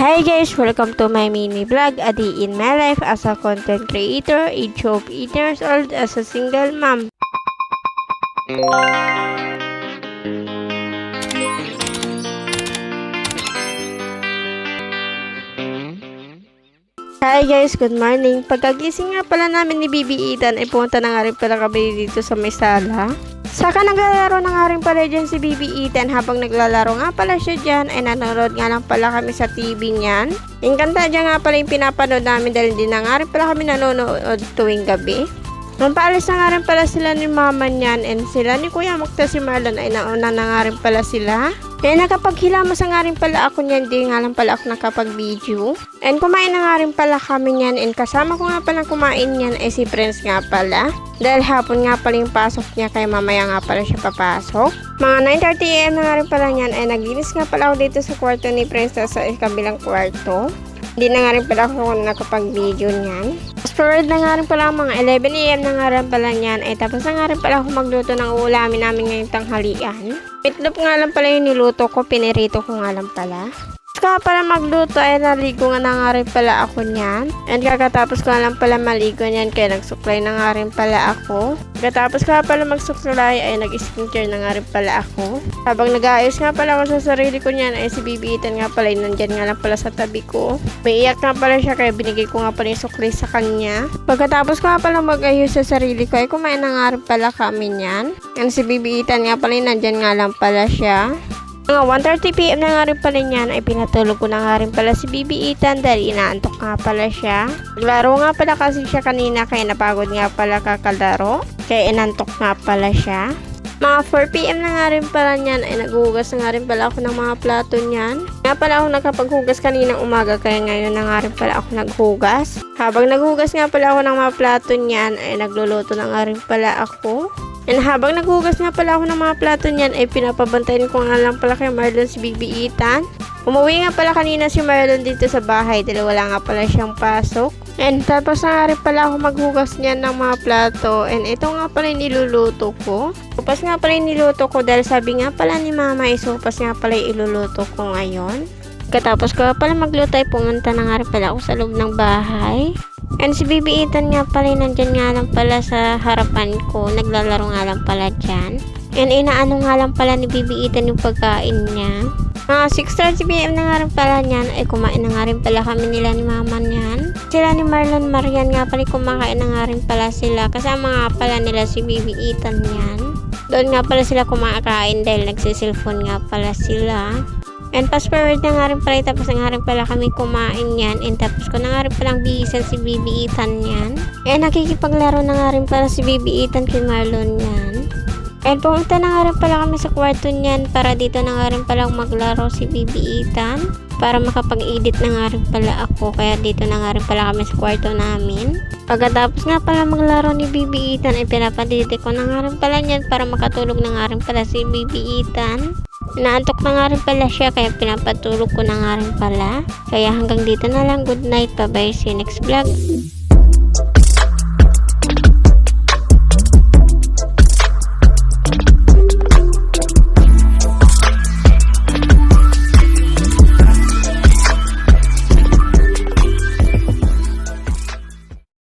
Hi guys! Welcome to my mini vlog, a day in my life as a content creator, age of 8 years old as a single mom. Hi guys! Good morning! Pagkagising nga pala namin ni Bibi Ethan ay pumunta na nga rin pala kami dito sa may sala. Saka naglalaro na nga rin pala dyan si Bibi Ethan. Habang naglalaro nga pala siya dyan ay nanonood nga lang pala kami sa TV niyan. Ingkanta dyan nga pala yung pinapanood namin dahil hindi na nga rin pala kami nanonood tuwing gabi. Nung paalis na nga rin pala sila ni mama niyan and sila ni Kuya Mukta si Marlon ay nauna na nga rin pala sila. Kaya nakapaghilamos na nga rin pala ako niyan, di nga lang pala ako nakapag-video. And kumain na nga rin pala kami niyan and kasama ko nga pala kumain niyan ay si Prince nga pala. Dahil hapon nga pala yung pasok niya kaya mamaya nga pala siya papasok. Mga 9:30 AM na nga rin pala niyan ay naglinis nga pala ako dito sa kwarto ni Prince sa kabilang kwarto. Hindi na nga rin pala ako nakapag-video niyan. Forward na nga rin pala mga 11 AM na nga rin pala niyan ay tapos na nga rin pala ako magluto ng ulamin namin ngayong tanghalian. Meatloaf nga lang pala yung niluto ko, pinirito ko nga lang pala. Tapos pala magluto ay naligo nga na nga rin pala ako niyan. And kakatapos ko nga lang pala maligo niyan kaya nagsuklay na nga rin pala ako. Kakatapos ko nga pala magsuklay ay nag-skincare na nga rin pala ako. Habang nag-aayos nga pala ako sa sarili ko niyan ay si Bibi Ethan nga pala nandyan nga lang pala sa tabi ko. May iyak nga pala siya kaya binigay ko nga pala yung suklay sa kanya. Pagkatapos ko nga pala mag-ayos sa sarili ko ay kumain na nga rin pala kami niyan. And si Bibi Ethan nga pala nandyan nga lang pala siya. Mga 1:30 PM na nga rin pala niyan ay pinatulog ko na nga rin pala si Bibi Ethan dahil inaantok nga pala siya. Naglaro nga pala kasi siya kanina kaya napagod nga pala kakalaro. Kaya inantok nga pala siya. Mga 4 PM na nga rin pala niyan ay naghuhugas na nga rin pala ako ng mga plato niyan. Nga pala ako nakapaghugas kaninang umaga kaya ngayon na nga rin pala ako naghugas. Habang naghugas nga pala ako ng mga plato niyan ay nagluluto na nga rin pala ako. And habang naghugas nga pala ako ng mga plato niyan ay pinapabantayan ko nga lang pala kay Marlon si Bibi Ethan. Umuwi nga pala kanina si Marlon dito sa bahay dahil wala nga pala siyang pasok. And tapos na nga rin pala ako maghugas niyan ng mga plato. And ito nga pala yung niluluto ko. Sopas nga pala yung niluto ko dahil sabi nga pala ni mama ay sopas nga pala yung iluluto ko ngayon. Katapos ko pala magluto ay pumunta na nga rin pala ako sa loob ng bahay. And si Bibi Ethan nga pala nandyan nga lang pala sa harapan ko. Naglalaro nga lang pala dyan. And inaano nga lang pala ni Bibi Ethan yung pagkain niya. Mga 6:30 PM na nga rin pala niyan ay kumain na nga rin pala kami nila ni mama niyan. Sila ni Marlon Marian nga pala kumakain na nga rin pala sila. Kasama nga pala nila si Bibi Ethan niyan. Doon nga pala sila kumakain dahil nagsisilphone nga pala sila. And fast forward na nga rin pala, tapos na nga rin pala kami kumain yan. And tapos ko na nga rin palang bihisan si Bibi Ethan yan. And nakikipaglaro na nga rin pala si Bibi Ethan kay Marlon yan. And pumunta na nga rin pala kami sa kwarto niyan para dito na nga rin palang maglaro si Bibi Ethan. Para makapag-edit na nga rin pala ako. Kaya dito na nga rin pala kami sa kwarto namin. Pagkatapos nga pala maglaro ni Bibi Ethan ay pinapadidite ko na nga rin pala niyan para makatulog na nga rin pala si Bibi Ethan. Inaantok na nga rin pala siya kaya pinapatulog ko na nga rin pala. Kaya hanggang dito na lang. Good night. Bye bye. See you next vlog.